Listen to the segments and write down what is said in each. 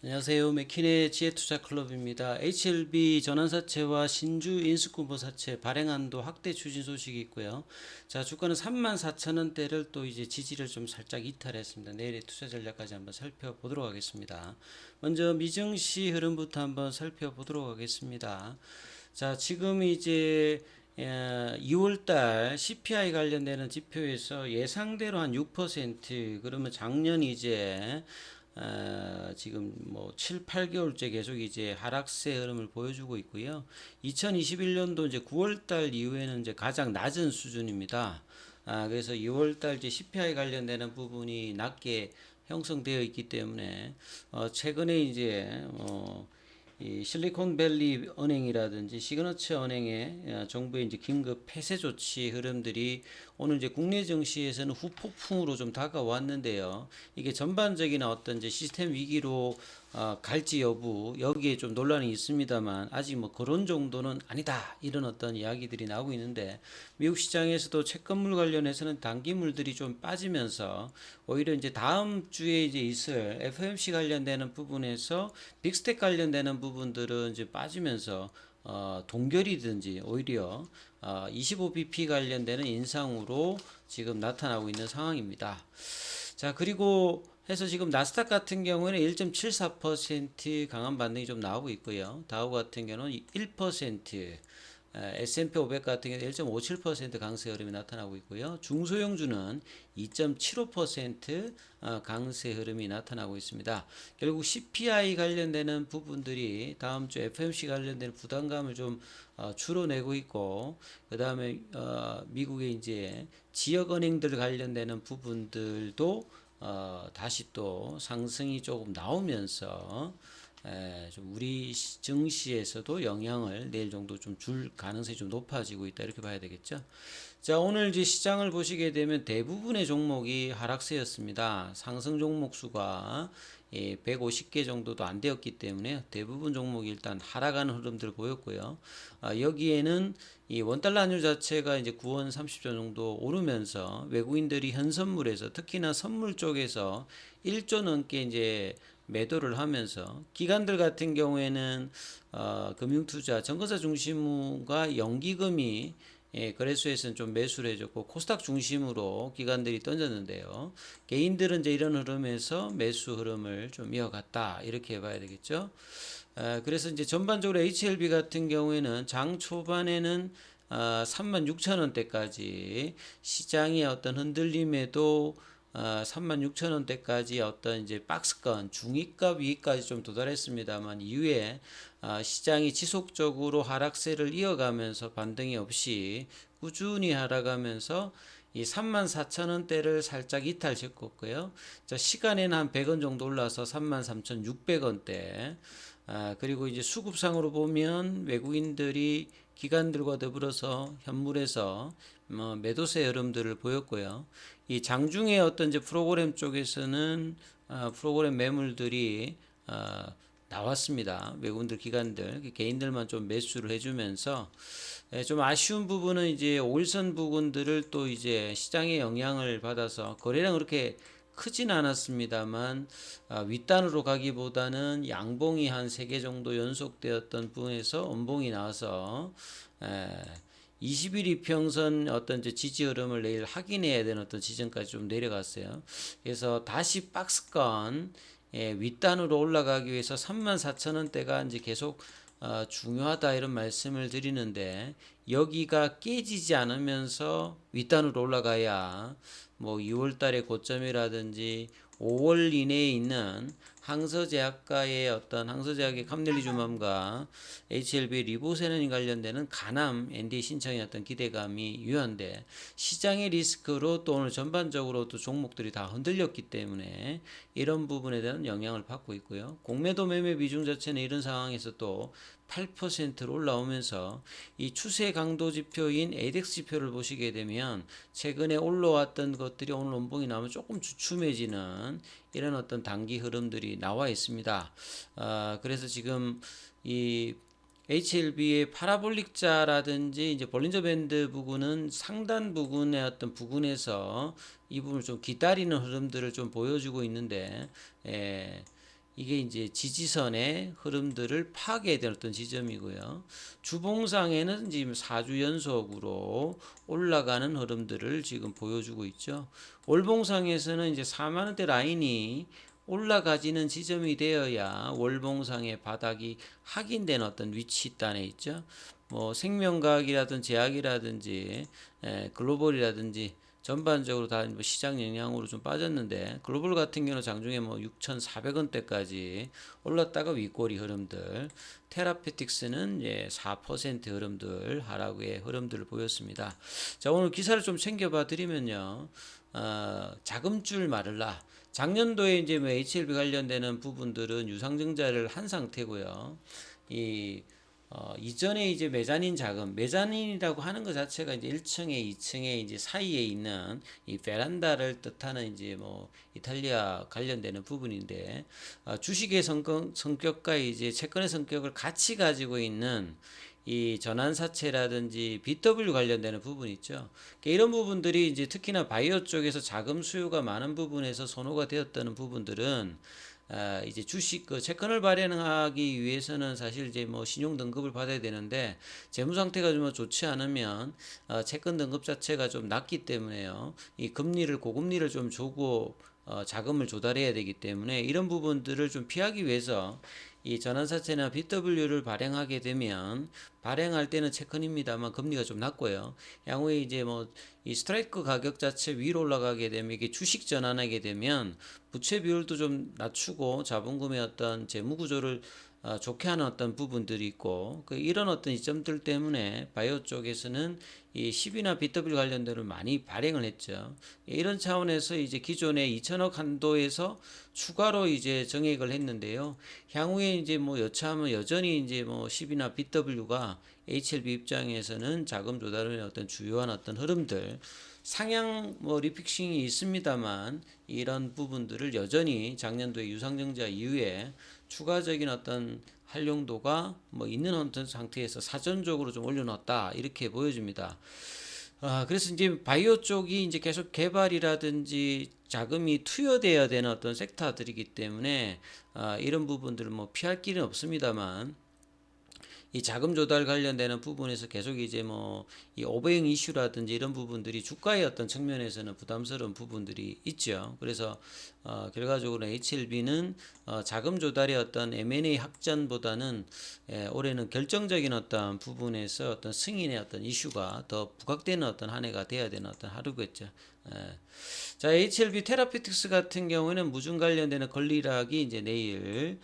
안녕하세요. 맥킨의 지혜투자클럽입니다. HLB 전환사채와 신주 인수분포사채 발행한도 확대 추진 소식이 있고요. 자, 주가는 34,000원대를 또 이제 지지를 좀 살짝 이탈했습니다. 내일의 투자 전략까지 한번 살펴보도록 하겠습니다. 먼저 미증시 흐름부터 한번 살펴보도록 하겠습니다. 자, 지금 이제 2월달 CPI 관련되는 지표에서 예상대로 한 6%, 그러면 작년 이제 지금 뭐 7, 8개월째 계속 이제 하락세 흐름을 보여주고 있고요. 2021년도 이제 9월달 이후에는 이제 가장 낮은 수준입니다. 그래서 2월달 이제 CPI 관련되는 부분이 낮게 형성되어 있기 때문에 최근에 이제 이 실리콘밸리 은행이라든지 시그너처 은행의 정부의 이제 긴급 폐쇄 조치 흐름들이 오늘 이제 국내 증시에서는 후폭풍으로 좀 다가왔는데요. 이게 전반적인 어떤 이제 시스템 위기로 갈지 여부 여기에 좀 논란이 있습니다만 아직 뭐 그런 정도는 아니다 이런 어떤 이야기들이 나오고 있는데 미국 시장에서도 채권물 관련해서는 단기물들이 좀 빠지면서 오히려 이제 다음 주에 이제 있을 FOMC 관련되는 부분에서 빅스텝 관련되는 부분들은 이제 빠지면서 동결이든지 오히려 25bp 관련되는 인상으로 지금 나타나고 있는 상황입니다. 자, 그리고 해서 지금 나스닥 같은 경우에는 1.74% 강한 반등이 좀 나오고 있고요. 다우 같은 경우는 1%, S&P 500 같은 경우는 1.57% 강세 흐름이 나타나고 있고요. 중소형주는 2.75% 강세 흐름이 나타나고 있습니다. 결국 CPI 관련되는 부분들이 다음 주 FOMC 관련된 부담감을 좀 줄어내고 있고, 그 다음에 미국의 이제 지역 은행들 관련되는 부분들도 다시 또 상승이 조금 나오면서 좀 우리 증시에서도 영향을 내일 정도 좀 줄 가능성이 좀 높아지고 있다 이렇게 봐야 되겠죠. 자, 오늘 이제 시장을 보시게 되면 대부분의 종목이 하락세였습니다. 상승 종목 수가 150개 정도도 안 되었기 때문에 대부분 종목이 일단 하락하는 흐름들을 보였고요. 여기에는 이 원달러 환율 자체가 이제 9원 30전 정도 오르면서 외국인들이 현선물에서 특히나 선물 쪽에서 1조 넘게 이제 매도를 하면서 기관들 같은 경우에는 금융투자 정거사 중심과 연기금이 거래소에서는 좀 매수를 해줬고 코스닥 중심으로 기관들이 던졌는데요. 개인들은 이제 이런 흐름에서 매수 흐름을 좀 이어갔다 이렇게 봐야 되겠죠. 그래서 이제 전반적으로 HLB 같은 경우에는 장 초반에는 36,000원대까지 시장의 어떤 흔들림에도 36,000원대까지 어떤 이제 박스권 중위값 위까지 좀 도달했습니다만 이후에 시장이 지속적으로 하락세를 이어가면서 반등이 없이 꾸준히 하락하면서 이 34,000원대를 살짝 이탈시켰고요. 자, 시간에는 한 100원 정도 올라서 33,600원대. 그리고 이제 수급상으로 보면 외국인들이 기관들과 더불어서 현물에서 매도세 흐름들을 보였고요. 이 장중에 어떤 이제 프로그램 쪽에서는 프로그램 매물들이 나왔습니다. 외국인들 기관들 개인들만 좀 매수를 해주면서 좀 아쉬운 부분은 이제 5일선 부분들을 또 이제 시장의 영향을 받아서 거래량 그렇게 크진 않았습니다만 윗단으로 가기보다는 양봉이 한 3개 정도 연속되었던 부분에서 음봉이 나와서 20일 이평선 어떤 이제 지지 흐름을 내일 확인해야 되는 어떤 지점까지 좀 내려갔어요. 그래서 다시 박스권 윗단으로 올라가기 위해서 34,000원대가 이제 계속 중요하다 이런 말씀을 드리는데 여기가 깨지지 않으면서 윗단으로 올라가야 뭐 6월 달의 고점이라든지 5월 이내에 있는 항서제약과의 어떤 항서제약의 감넬리주맘과 HLB 리보세렌이 관련되는 간암 NDA 신청의 어떤 기대감이 유효한데 시장의 리스크로 또 오늘 전반적으로 또 종목들이 다 흔들렸기 때문에 이런 부분에 대한 영향을 받고 있고요. 공매도 매매 비중 자체는 이런 상황에서 또 8%로 올라오면서 이 추세 강도 지표인 ADX 지표를 보시게 되면 최근에 올라왔던 것들이 오늘 원봉이 나오면 조금 주춤해지는 이런 어떤 단기 흐름들이 나와 있습니다. 그래서 지금 이 HLB의 파라볼릭자라든지 이제 볼린저 밴드 부분은 상단 부분의 어떤 부분에서 이 부분을 좀 기다리는 흐름들을 좀 보여주고 있는데 이게 이제 지지선의 흐름들을 파괴된 어떤 지점이고요. 주봉상에는 지금 4주 연속으로 올라가는 흐름들을 지금 보여주고 있죠. 월봉상에서는 이제 4만 원대 라인이 올라가지는 지점이 되어야 월봉상의 바닥이 확인된 어떤 위치 단에 있죠. 뭐 생명과학이라든지 제약이라든지 글로벌이라든지 전반적으로 다 뭐 시장 영향으로 좀 빠졌는데 글로벌 같은 경우는 장중에 뭐 6,400원대까지 올랐다가 윗꼬리 흐름들, 테라페틱스는 4% 흐름들 하락의 흐름들을 보였습니다. 자, 오늘 기사를 좀 챙겨봐 드리면요. 자금줄 마를라. 작년도에 이제 뭐 HLB 관련되는 부분들은 유상증자를 한 상태고요. 이 이전에 이제 메자닌 자금, 메자닌이라고 하는 것 자체가 이제 1층에 2층에 이제 사이에 있는 이 베란다를 뜻하는 이제 뭐 이탈리아 관련되는 부분인데 주식의 성격과 이제 채권의 성격을 같이 가지고 있는 이 전환사채라든지 BW 관련되는 부분 있죠. 그러니까 이런 부분들이 이제 특히나 바이오 쪽에서 자금 수요가 많은 부분에서 선호가 되었다는 부분들은 이제 주식 그 채권을 발행하기 위해서는 사실 이제 뭐 신용 등급을 받아야 되는데 재무 상태가 좀 좋지 않으면 채권 등급 자체가 좀 낮기 때문에요. 이 금리를 고금리를 좀 주고 자금을 조달해야 되기 때문에 이런 부분들을 좀 피하기 위해서 이 전환사채나 BW를 발행하게 되면 발행할 때는 채권입니다만 금리가 좀 낮고요. 향후에 이제 뭐 이 스트라이크 가격 자체 위로 올라가게 되면 이게 주식 전환하게 되면 부채 비율도 좀 낮추고 자본금의 어떤 재무 구조를 좋게 하는 어떤 부분들이 있고 이런 어떤 이점들 때문에 바이오 쪽에서는 이 10이나 BW 관련들을 많이 발행을 했죠. 이런 차원에서 이제 기존의 2천억 한도에서 추가로 이제 정액을 했는데요. 향후에 이제 뭐 여차하면 여전히 이제 뭐 10이나 BW가 HLB 입장에서는 자금 조달의 어떤 주요한 어떤 흐름들 상향 뭐 리픽싱이 있습니다만 이런 부분들을 여전히 작년도에 유상증자 이후에 추가적인 어떤 활용도가 뭐 있는 어떤 상태에서 사전적으로 좀 올려놨다 이렇게 보여집니다. 그래서 이제 바이오 쪽이 이제 계속 개발이라든지 자금이 투여돼야 되는 어떤 섹터들이기 때문에 이런 부분들을 뭐 피할 길은 없습니다만 이 자금 조달 관련되는 부분에서 계속 이제 뭐 이 오버행 이슈라든지 이런 부분들이 주가의 어떤 측면에서는 부담스러운 부분들이 있죠. 그래서 결과적으로 HLB는 자금 조달의 어떤 M&A 확전보다는 올해는 결정적인 어떤 부분에서 어떤 승인의 어떤 이슈가 더 부각되는 어떤 한 해가 돼야 되는 어떤 하루겠죠. 자, HLB 테라피틱스 같은 경우에는 무중 관련되는 권리락이 이제 내일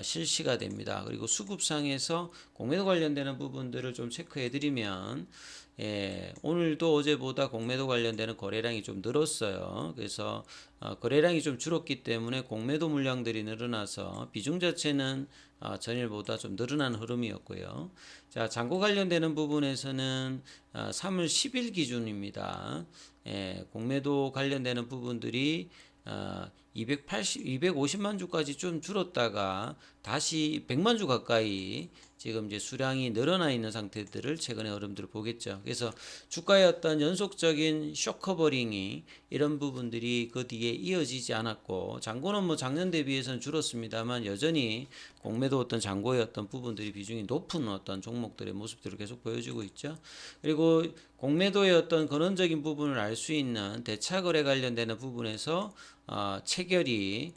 실시가 됩니다. 그리고 수급상에서 공매도 관련되는 부분들을 좀 체크해 드리면 오늘도 어제보다 공매도 관련되는 거래량이 좀 늘었어요. 그래서 거래량이 좀 줄었기 때문에 공매도 물량들이 늘어나서 비중 자체는 전일보다 좀 늘어난 흐름이었고요. 자, 잔고 관련되는 부분에서는 3월 10일 기준입니다. 공매도 관련되는 부분들이 250만 주까지 좀 줄었다가 다시 100만 주 가까이 지금 이제 수량이 늘어나 있는 상태들을 최근에 흐름들을 보겠죠. 그래서 주가의 어떤 연속적인 쇼커버링이 이런 부분들이 그 뒤에 이어지지 않았고 잔고는 뭐 작년 대비해서는 줄었습니다만 여전히 공매도 어떤 잔고의 어떤 부분들이 비중이 높은 어떤 종목들의 모습들을 계속 보여주고 있죠. 그리고 공매도의 어떤 근원적인 부분을 알 수 있는 대차 거래 관련되는 부분에서 체결이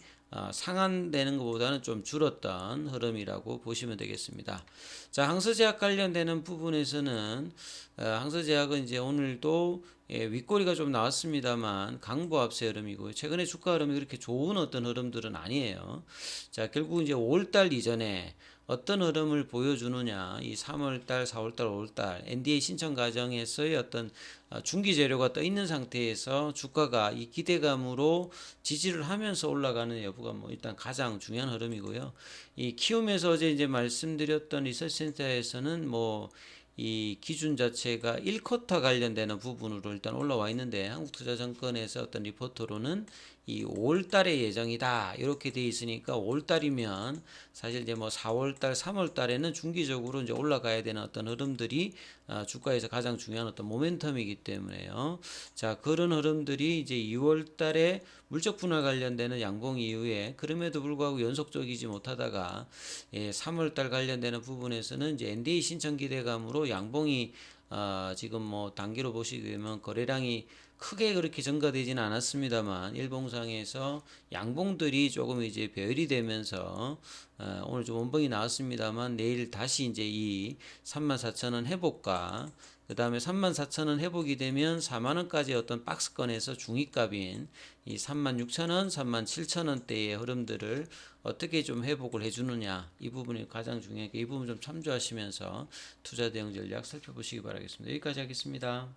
상한되는 것보다는 좀 줄었던 흐름이라고 보시면 되겠습니다. 자, 항서제약 관련되는 부분에서는 항서제약은 이제 오늘도 윗꼬리가 좀 나왔습니다만 강보 압세 흐름이고요. 최근에 주가 흐름이 그렇게 좋은 어떤 흐름들은 아니에요. 자, 결국 이제 5월달 이전에 어떤 흐름을 보여주느냐, 이 3월달, 4월달, 5월달 NDA 신청 과정에서의 어떤 중기 재료가 떠 있는 상태에서 주가가 이 기대감으로 지지를 하면서 올라가는 여부가 뭐 일단 가장 중요한 흐름이고요. 이 키움에서 어제 이제 말씀드렸던 리서치 센터에서는 뭐 이 기준 자체가 1쿼터 관련되는 부분으로 일단 올라와 있는데 한국투자증권에서 어떤 리포트로는 이 5월 달에 예정이다. 이렇게 돼 있으니까 5월 달이면 사실 이제 뭐 4월 달, 3월 달에는 중기적으로 이제 올라가야 되는 어떤 흐름들이 주가에서 가장 중요한 어떤 모멘텀이기 때문에요. 자, 그런 흐름들이 이제 2월 달에 물적 분할 관련되는 양봉 이후에 그럼에도 불구하고 연속적이지 못하다가 3월 달 관련되는 부분에서는 이제 NDA 신청 기대감으로 양봉이 지금 뭐 단기로 보시게 되면 거래량이 크게 그렇게 증가되지는 않았습니다만 일봉상에서 양봉들이 조금 이제 배열이 되면서 오늘 좀 원봉이 나왔습니다만 내일 다시 이제 이 34,000원 회복과 그 다음에 34,000원 회복이 되면 4만원까지 어떤 박스권에서 중위값인 이 36,000원, 37,000원대의 흐름들을 어떻게 좀 회복을 해주느냐 이 부분이 가장 중요하니까 이 부분 좀 참조하시면서 투자 대응 전략 살펴보시기 바라겠습니다. 여기까지 하겠습니다.